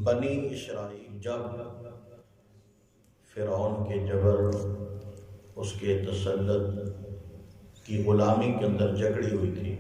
بنی اسرائیل جب فرعون کے جبر، اس کے تسلط کی غلامی کے اندر جکڑی ہوئی تھی،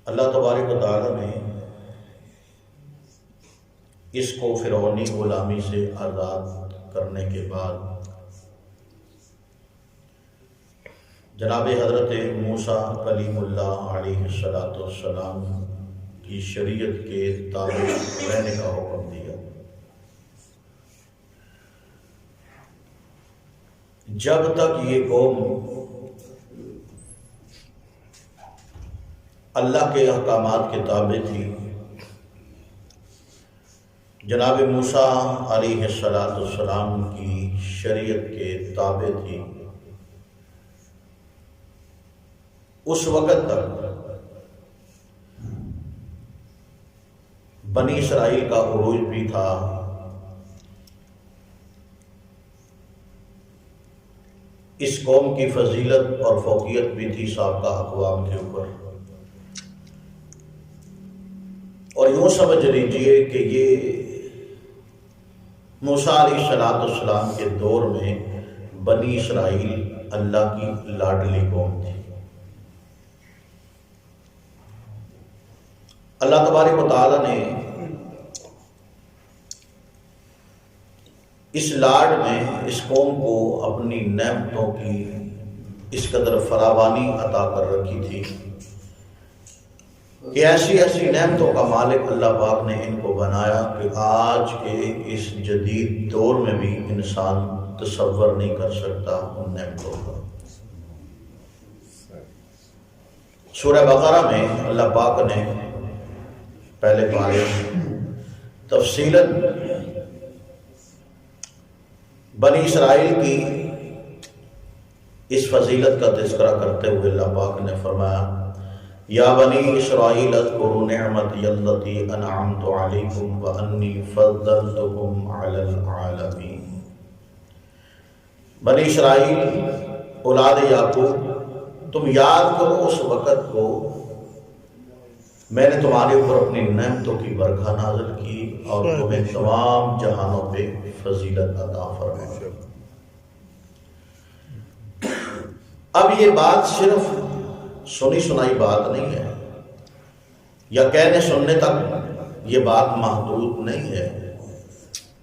اللہ تبارک و تعالی نے اس کو فرعونی غلامی سے آزاد کرنے کے بعد جناب حضرت موسیٰ کلیم اللہ علیہ السلام کی شریعت کے تابع رہنے کا حکم دیا۔ جب تک یہ قوم اللہ کے احکامات کے تابع تھی، جناب موسیٰ علیہ السلام کی شریعت کے تابع تھی، اس وقت تک بنی اسرائیل کا عروج بھی تھا، اس قوم کی فضیلت اور فوقیت بھی تھی سابقہ اقوام کے اوپر۔ اور یوں سمجھ لیجئے کہ یہ موسیٰ علیہ السلام کے دور میں بنی اسرائیل اللہ کی لاڈلی قوم تھی۔ اللہ تبارک و تعالی نے اس لاڈ میں اس قوم کو اپنی نعمتوں کی اس قدر فراوانی عطا کر رکھی تھی کہ ایسی ایسی نعمتوں کا مالک اللہ پاک نے ان کو بنایا کہ آج کے اس جدید دور میں بھی انسان تصور نہیں کر سکتا ان نعمتوں کا۔ سورہ بقرہ میں اللہ پاک نے پہلے پارے تفصیلاً بنی اسرائیل کی اس فضیلت کا تذکرہ کرتے ہوئے اللہ پاک نے فرمایا، یا بنی اسرائیل اذکروا نعمتی التی انعمت علیکم وانی فضلتکم علی العالمین۔ بنی اسرائیل اولاد یعقوب، تم یاد کرو اس وقت کو میں نے تمہارے اوپر اپنی نعمتوں کی برکھا نازل کی اور تمہیں تمام جہانوں پہ فضیلت عطا فرمائی۔ اب یہ بات صرف سنی سنائی بات نہیں ہے یا کہنے سننے تک یہ بات محدود نہیں ہے،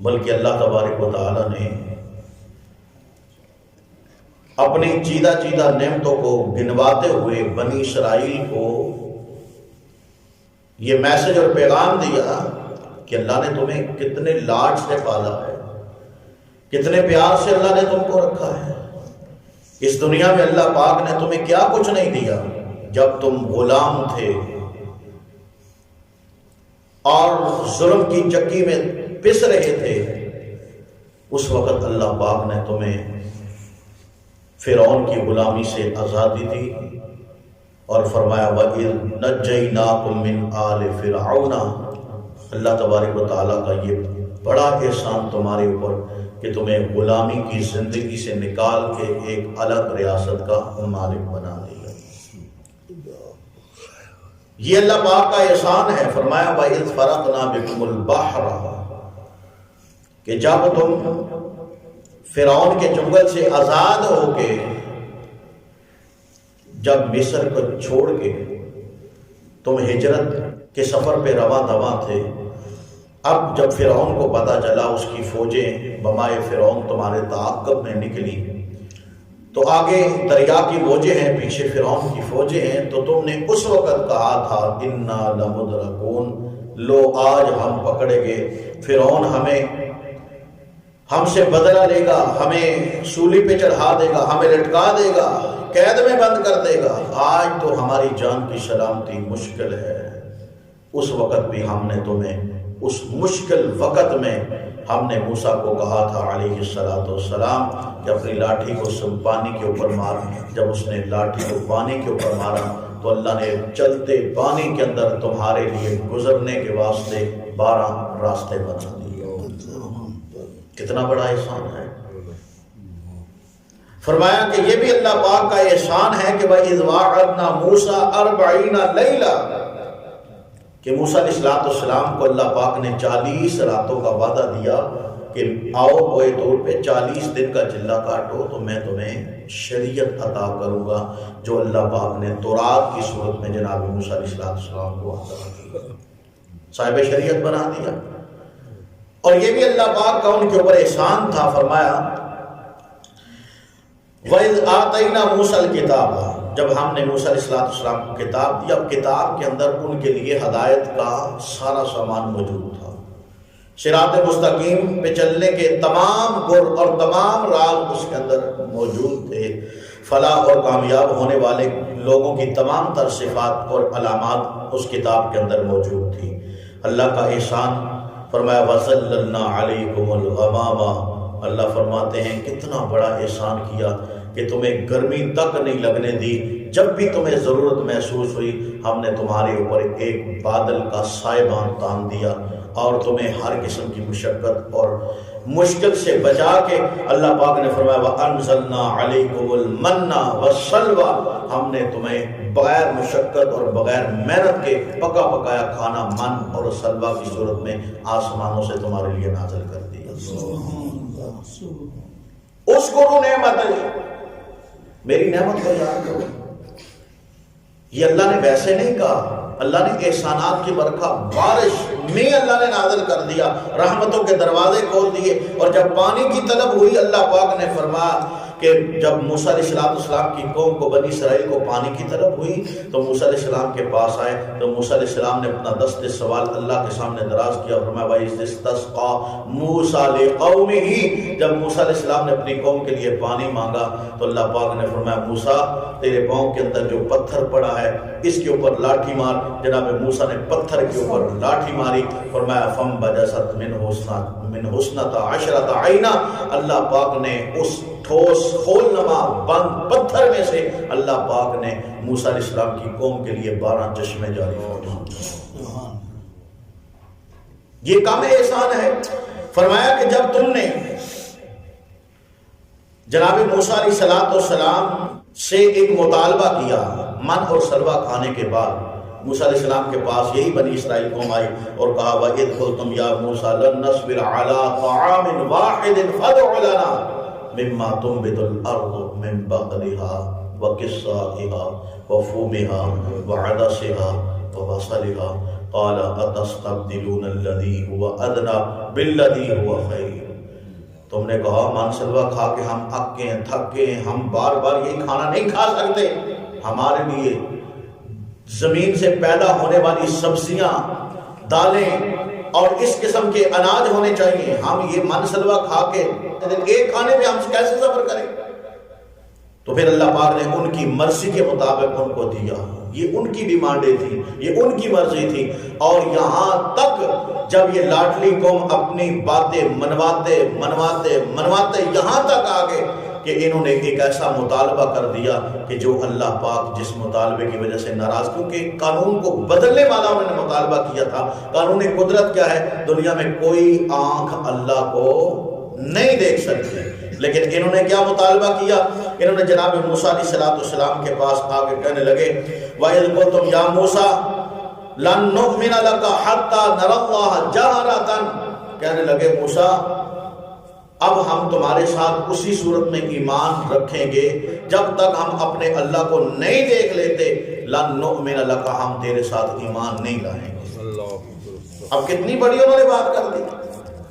بلکہ اللہ تبارک و تعالی نے اپنی چیدہ چیدہ نعمتوں کو گنواتے ہوئے بنی اسرائیل کو یہ میسج اور پیغام دیا کہ اللہ نے تمہیں کتنے لاڈ سے پالا ہے، کتنے پیار سے اللہ نے تم کو رکھا ہے۔ اس دنیا میں اللہ پاک نے تمہیں کیا کچھ نہیں دیا، جب تم غلام تھے اور ظلم کی چکی میں پس رہے تھے، اس وقت اللہ پاک نے تمہیں فرعون کی غلامی سے آزادی دی اور فرمایا وَإِذْ نَجَّيْنَاكُمْ مِنْ آلِ فِرْعَوْنَ۔ اللہ تبارک و تعالیٰ کا یہ بڑا احسان تمہارے اوپر کہ تمہیں غلامی کی زندگی سے نکال کے ایک الگ ریاست کا مالک بنا دیا۔ یہ اللہ پاک کا احسان ہے۔ فرمایا وَإِذْ فَرَقْنَا بِكُمُ الْبَحْرَ، کہ جب تم فرعون کے چنگل سے آزاد ہو کے جب مصر کو چھوڑ کے تم ہجرت کے سفر پہ رواں دواں تھے، اب جب فرعون کو پتہ چلا، اس کی فوجیں بمائے فرعون تمہارے تعاقب میں نکلی، تو آگے دریا کی موجیں ہیں، پیچھے فرعون کی فوجیں ہیں، تو تم نے اس وقت کہا تھا انا لمدرکون، لو آج ہم پکڑے گئے، فرعون ہم سے بدلہ لے گا، ہمیں سولی پہ چڑھا دے گا، ہمیں لٹکا دے گا، قید میں بند کر دے گا، آج تو ہماری جان کی سلامتی مشکل ہے۔ اس وقت بھی ہم نے تمہیں، اس مشکل وقت میں ہم نے موسیٰ کو کہا تھا علیہ السلام کہ اپنی لاٹھی کو پانی کے اوپر مار۔ جب اس نے لاٹھی کو پانی کے اوپر مارا تو اللہ نے چلتے پانی کے اندر تمہارے لیے گزرنے کے واسطے 12 راستے بنا دیے۔ کتنا بڑا احسان ہے۔ فرمایا کہ یہ بھی اللہ پاک کا احسان ہے کہ وَإِذْ وَعَدْنَا مُوسَىٰ 40 لَيْلَةً، کہ موسیٰ علیہ السلام کو اللہ پاک نے 40 راتوں کا وعدہ دیا کہ آؤ کوئے طور پہ 40 دن کا چلہ کاٹو تو میں تمہیں شریعت عطا کروں گا، جو اللہ پاک نے تورات کی صورت میں جناب موسیٰ علیہ السلام کو عطا کیا، صاحب شریعت بنا دیا۔ اور یہ بھی اللہ پاک کا ان کے اوپر احسان تھا، فرمایا وَإِذْ آتَيْنَا مُوسَى الْكِتَابَ، جب ہم نے موسیٰ علیہ السلام کو کتاب دی، اب کتاب کے اندر ان کے لیے ہدایت کا سارا سامان موجود تھا، صراط مستقیم پہ چلنے کے تمام گر اور تمام راز اس کے اندر موجود تھے، فلاح اور کامیاب ہونے والے لوگوں کی تمام تر صفات اور علامات اس کتاب کے اندر موجود تھی۔ اللہ کا احسان، فرمایا وَظَلَّلْنَا عَلَيْكُمُ الْغَمَامَ، اللہ فرماتے ہیں کتنا بڑا احسان کیا کہ تمہیں گرمی تک نہیں لگنے دی، جب بھی تمہیں ضرورت محسوس ہوئی ہم نے تمہارے اوپر ایک بادل کا سائبان تان دیا اور تمہیں ہر قسم کی مشقت اور مشکل سے بچا کے اللہ پاک نے فرمایا وَأَنزَلْنَا عَلَيْكُمُ الْمَنَّ وَالسَّلْوَىٰ، ہم نے تمہیں بغیر مشقت اور بغیر محنت کے پکا پکایا کھانا من اور سلوہ کی صورت میں آسمانوں سے تمہارے لیے نازل کر دیا۔ اس کو نعمت میری نعمت کو یاد کرو، یہ اللہ نے ویسے نہیں کہا، اللہ نے احسانات کی برکھا بارش میں اللہ نے نازل کر دیا، رحمتوں کے دروازے کھول دیے۔ اور جب پانی کی طلب ہوئی اللہ پاک نے فرمایا کہ جب موسیٰ علیہ السلام کی قوم کو بنی اسرائیل کو پانی کی طلب ہوئی تو موسیٰ علیہ السلام کے پاس آئے تو موسیٰ علیہ السلام نے اپنا دست سوال اللہ کے سامنے دراز کیا، فرمایا وَإِذِ اسْتَسْقَىٰ مُوسَىٰ لِقَوْمِهِ، جب موسیٰ علیہ السلام نے اپنی قوم کے لیے پانی مانگا تو اللہ پاک نے فرمایا موسیٰ تیرے پاؤں کے اندر جو پتھر پڑا ہے اس کے اوپر لاٹھی مار۔ جناب موسیٰ نے پتھر کے اوپر لاٹھی ماری، فرمایا فَانبَجَسَتْ مِنْ حُسْنَتَ عَشْرَةَ عَيْنًا، اللہ پاک نے اس ٹھوس خول نما بند پتھر میں سے اللہ پاک نے موسیٰ علیہ السلام کی قوم کے لیے 12 چشمے جاری فرمائے۔ یہ کم احسان ہے۔ فرمایا کہ جب تم نے جناب موسیٰ علیہ السلام سے ایک مطالبہ کیا من اور سلوہ کھانے کے بعد، موسیٰ علیہ السلام کے پاس یہی بنی اسرائیل قوم آئی اور کہا وَإِذْ قُلْتُمْ يَا مُوسَىٰ لَن نَّصْبِرَ عَلَىٰ طَعَامٍ وَاحِدٍ فَادْعُ لَنَا مما تنبت الارض من بقلها وقثائها وفومها وعدسها وبصلها قال اتستبدلون الذي هو ادنى بالذي هو خير، تم نے کہا مان سلوہ کھا کے ہم اک گئے تھک گئے، ہم بار بار یہی کھانا نہیں کھا سکتے، ہمارے لیے زمین سے پیدا ہونے والی سبزیاں، دالیں اور اس قسم کے اناج ہونے چاہیے، ہم یہ من سلوہ کھا کے ایک کھانے پہ ہم کیسے صبر کریں؟ تو پھر اللہ پاک نے ان کی مرضی کے مطابق ان کو دیا، یہ ان کی ڈیمانڈیں تھی، یہ ان کی مرضی تھی۔ اور یہاں تک جب یہ لاڈلی قوم اپنی باتیں منواتے یہاں تک آگے کہ انہوں نے ایک ایسا مطالبہ کر دیا کہ جو اللہ پاک جس مطالبے کی وجہ سے ناراض، کیونکہ قانون کو بدلنے والا انہوں نے مطالبہ کیا تھا۔ قانون قدرت کیا ہے؟ دنیا میں کوئی آنکھ اللہ کو نہیں دیکھ سکتی، لیکن انہوں نے کیا مطالبہ کیا؟ انہوں نے جناب موسیٰ علیہ السلام کے پاس آ کے کہنے لگے وَإِذْ قُلْتُمْ يَا مُوسَىٰ لَن نُّؤْمِنَ لَكَ حَتَّىٰ نَرَى اللَّهَ جَهْرَةً، کہنے لگے موسیٰ اب ہم تمہارے ساتھ اسی صورت میں ایمان رکھیں گے جب تک ہم اپنے اللہ کو نہیں دیکھ لیتے، لَن نُّؤْمِنَ لَكَ، ہم تیرے ساتھ ایمان نہیں لائیں گے۔ اب کتنی بڑی انہوں نے بات کر دی،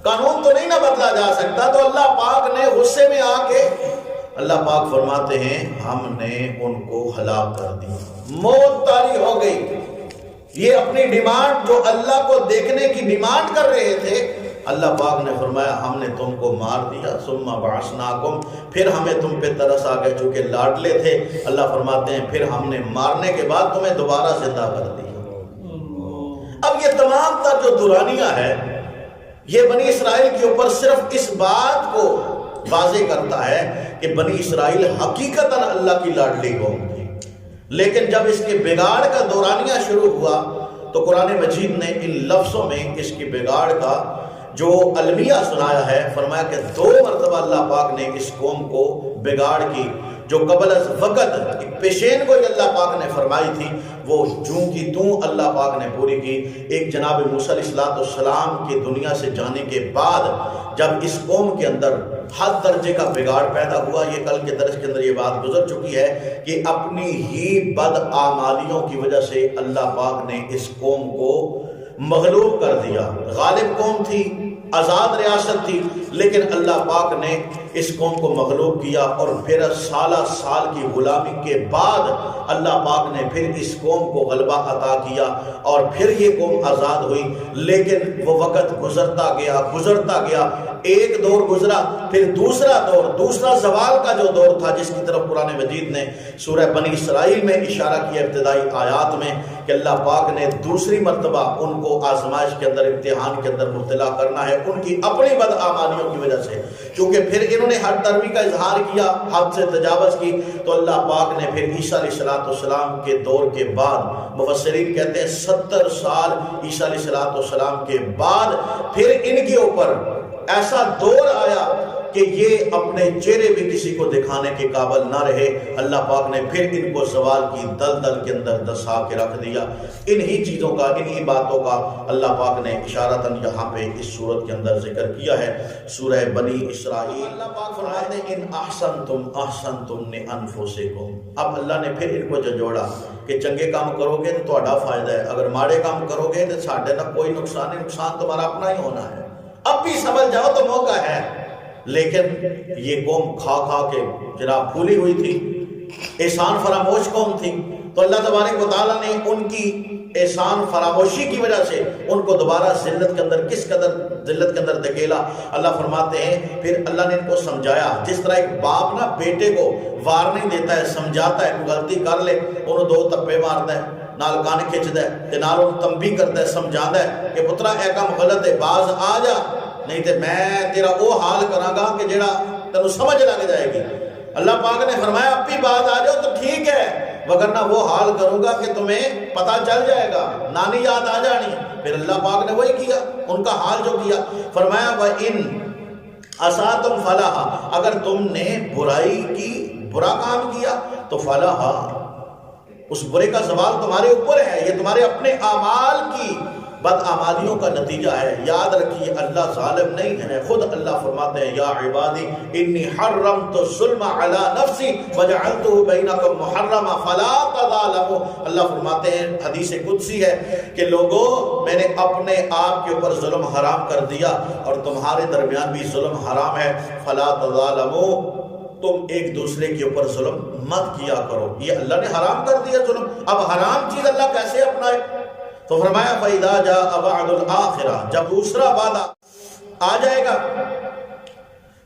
قانون تو نہیں نہ بدلا جا سکتا، تو اللہ پاک نے غصے میں آ کے اللہ پاک فرماتے ہیں ہم نے ان کو ہلاک کر دیا، موت طاری ہو گئی۔ یہ اپنی ڈیمانڈ جو اللہ کو دیکھنے کی ڈیمانڈ کر رہے تھے، اللہ پاک نے فرمایا ہم نے تم کو مار دیا، ثم بعثناکم، پھر ہمیں تم پہ ترس آ گئے، چونکہ لاڈلے تھے، اللہ فرماتے ہیں پھر ہم نے مارنے کے بعد تمہیں دوبارہ زندہ کر دیا۔ اب یہ تمام تر جو دورانیہ ہے یہ بنی اسرائیل کے اوپر صرف اس بات کو واضح کرتا ہے کہ بنی اسرائیل حقیقتاً اللہ کی لاڈلی قوم تھی، لیکن جب اس کے بگاڑ کا دورانیہ شروع ہوا تو قرآن مجید نے ان لفظوں میں اس کی بگاڑ کا جو المیہ سنایا ہے، فرمایا کہ 2 مرتبہ اللہ پاک نے اس قوم کو بگاڑ کی جو قبل از وقت پیشین کو اللہ پاک نے فرمائی تھی وہ جوں کی توں اللہ پاک نے پوری کی۔ ایک جناب موسیٰ علیہ السلام کی دنیا سے جانے کے بعد جب اس قوم کے اندر حد درجے کا بگاڑ پیدا ہوا، یہ کل کے درس کے اندر یہ بات گزر چکی ہے کہ اپنی ہی بد اعمالیوں کی وجہ سے اللہ پاک نے اس قوم کو مغلوب کر دیا۔ غالب قوم تھی، آزاد ریاست تھی، لیکن اللہ پاک نے اس قوم کو مغلوب کیا، اور پھر سالہ سال کی غلامی کے بعد اللہ پاک نے پھر اس قوم کو غلبہ عطا کیا، اور پھر یہ قوم آزاد ہوئی۔ لیکن وہ وقت گزرتا گیا، ایک دور گزرا، پھر دوسرا دور، دوسرا زوال کا جو دور تھا، جس کی طرف قرآن مجید نے سورہ بنی اسرائیل میں اشارہ کیا ابتدائی آیات میں، کہ اللہ پاک نے دوسری مرتبہ ان کو آزمائش کے اندر، امتحان کے اندر مبتلا کرنا ہے ان کی اپنی بدعمالیوں کی وجہ سے، کیونکہ پھر انہوں نے حد درمی کا اظہار کیا، حد سے تجاوز کی، تو اللہ پاک نے پھر عیسیٰ علیہ السلام کے دور کے بعد، مفسرین کہتے ہیں 70 سال عیسیٰ علیہ السلام کے بعد پھر ان کے اوپر ایسا دور آیا کہ یہ اپنے چہرے بھی کسی کو دکھانے کے قابل نہ رہے۔ اللہ پاک نے پھر ان کو زوال کی دلدل کے اندر دسا کے رکھ دیا۔ انہی چیزوں کا، انہی باتوں کا اللہ پاک نے اشارتاً یہاں پہ اس صورت کے اندر ذکر کیا ہے، سورہ بنی اسرائیل۔ اللہ پاک فرماتے ہیں ان احسنتم لانفسکم۔ اب اللہ نے پھر ان کو جوڑا کہ چنگے کام کرو گے تو تہاڈا فائدہ ہے، اگر ماڑے کام کرو گے تو ساڈے نہ کوئی نقصان ہے، نقصان تمہارا اپنا ہی ہونا ہے۔ اب بھی سمجھ جاؤ تو موقع ہے، لیکن یہ قوم کھا کے جناب پھولی ہوئی تھی، احسان فراموش قوم تھی، تو اللہ تبارک و تعالیٰ نے ان کی احسان فراموشی کی وجہ سے ان کو دوبارہ ذلت کے اندر، کس قدر ذلت کے اندر دھکیلا۔ اللہ فرماتے ہیں پھر اللہ نے ان کو سمجھایا، جس طرح ایک باپ نا بیٹے کو وارننگ دیتا ہے، سمجھاتا ہے، کوئی غلطی کر لے انہوں دو تپے مارتا ہے، نال کان کھچدا ہے تے نال انہوں تنبیہ کرتا ہے، سمجھاتا ہے کہ پترا اے کام غلط ہے، باز آ جا، نہیں تے میں تیرا وہ حال کراں گا کہ جیڑا تینوں سمجھ لگ جائے گی۔ اللہ پاک نے فرمایا اب بھی باز آ جاؤ تو ٹھیک ہے، وگرنہ وہ حال کروں گا کہ تمہیں پتہ چل جائے گا، نانی یاد آ جانی۔ پھر اللہ پاک نے وہی کیا، ان کا حال جو کیا، فرمایا وَإِنْ أَسَأْتُمْ فَلَهَا، اگر تم نے برائی کی، برا کام کیا تو فَلَهَا، اس برے کا زوال تمہارے اوپر ہے، یہ تمہارے اپنے اعمال کی بدعمالیوں کا نتیجہ ہے۔ یاد رکھیے اللہ ظالم نہیں ہے، خود اللہ فرماتے ہیں یا عبادی انی حرمت الظلم علی نفسی وجعلتہ بینکم محرما فلا تظالموا۔ اللہ فرماتے ہیں، حدیث قدسی ہے کہ لوگوں میں نے اپنے آپ کے اوپر ظلم حرام کر دیا اور تمہارے درمیان بھی ظلم حرام ہے، فلا تظالموا، تم ایک دوسرے کے اوپر ظلم مت کیا کرو۔ یہ اللہ نے حرام کر دیا ظلم، اب حرام چیز اللہ کیسے اپنائے؟ تو فرمایا فَإِذَا جَاءَ وَعْدُ الْآخِرَةِ، جب دوسرا وعدہ آ جائے گا،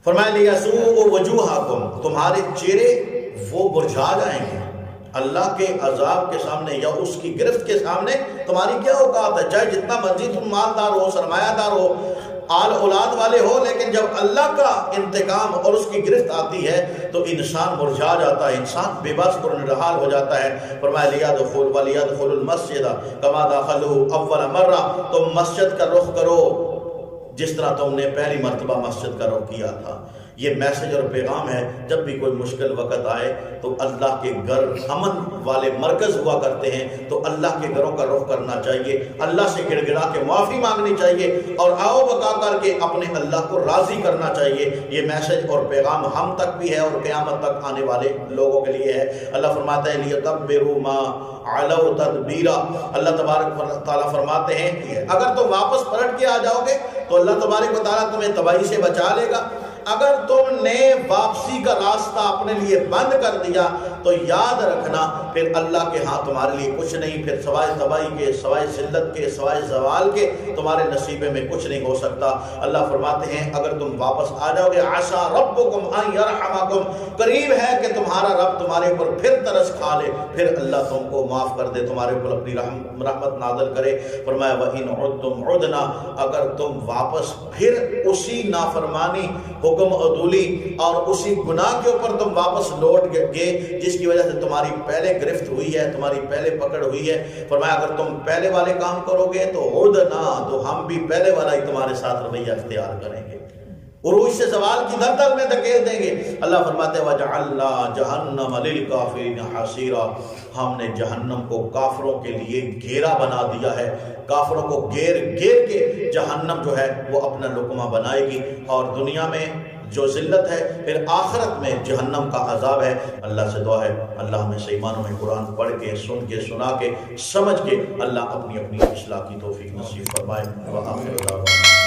فرمایا لِيَسُوءُ وُجُوهَكُمْ، تمہارے چہرے وہ برجھا جائیں گے اللہ کے عذاب کے سامنے یا اس کی گرفت کے سامنے۔ تمہاری کیا اوقات ہے، چاہے جتنا مرضی تم مالدار ہو، سرمایہ دار ہو، آل اولاد والے ہو، لیکن جب اللہ کا انتقام اور اس کی گرفت آتی ہے تو انسان مرجھا جاتا ہے، انسان بے بس اور نڈھال ہو جاتا ہے۔ فرمایا وَلْيَدْخُلُوا الْمَسْجِدَ كَمَا دَخَلُوهُ أَوَّلَ مَرَّةٍ، تم مسجد کا رخ کرو جس طرح تم نے پہلی مرتبہ مسجد کا رخ کیا تھا۔ یہ میسج اور پیغام ہے، جب بھی کوئی مشکل وقت آئے تو اللہ کے گھر امن والے مرکز ہوا کرتے ہیں تو اللہ کے گھروں کا رخ کرنا چاہیے، اللہ سے گڑ گڑا کے معافی مانگنی چاہیے اور آؤ بکا کر کے اپنے اللہ کو راضی کرنا چاہیے۔ یہ میسج اور پیغام ہم تک بھی ہے اور قیامت تک آنے والے لوگوں کے لیے ہے۔ اللہ فرماتا ہے لِيَتَبِّرُوا مَا عَلَوْا تَدْبِيرًا، اللہ تبارک تعالیٰ فرماتے ہیں اگر تم واپس پلٹ کے آ جاؤ گے تو اللہ تبارک تعالیٰ تمہیں تباہی سے بچا لے گا۔ اگر تم نے واپسی کا راستہ اپنے لیے بند کر دیا تو یاد رکھنا پھر اللہ کے ہاں تمہارے لیے کچھ نہیں، پھر سوائے تباہی کے، سوائے ذلت کے، سوائے زوال کے تمہارے نصیبے میں کچھ نہیں ہو سکتا۔ اللہ فرماتے ہیں اگر تم واپس آ جاؤ گے عَسَىٰ رَبُّكُمْ أَن يَرْحَمَكُمْ، قریب ہے کہ تمہارا رب تمہارے اوپر پھر ترس کھا لے، پھر اللہ تم کو معاف کر دے، تمہارے اوپر اپنی رحمت نازل کرے۔ فرمایا وَإِنْ عُدْتُمْ عُدْنَا، اگر تم واپس پھر اسی نافرمانی، حکم عدولی اور اسی گناہ کے اوپر تم واپس لوٹ گئے جس کی وجہ سے تمہاری پہلے گرفت ہوئی ہے، تمہاری پہلے پکڑ ہوئی ہے، فرمایا اگر تم پہلے والے کام کرو گے تو عدنا، تو ہم بھی پہلے والا ہی تمہارے ساتھ رویہ اختیار کریں گے، عروج سے زوال کی دلدل میں دھکیل دیں گے۔ اللہ فرماتے ہیں وَجَعَلْنَا جَهَنَّمَ لِلْكَافِرِينَ حَصِيرًا، ہم نے جہنم کو کافروں کے لیے گھیرا بنا دیا ہے، کافروں کو گھیر گھیر کے جہنم جو ہے وہ اپنا لقمہ بنائے گی، اور دنیا میں جو ذلت ہے پھر آخرت میں جہنم کا عذاب ہے۔ اللہ سے دعا ہے اللہ ہمیں صحیح معنوں میں قرآن پڑھ کے سن کے سنا کے سمجھ کے اللہ اپنی اپنی اصلاح کی توفیق نصیب فرمائے۔ وآخر دعوانا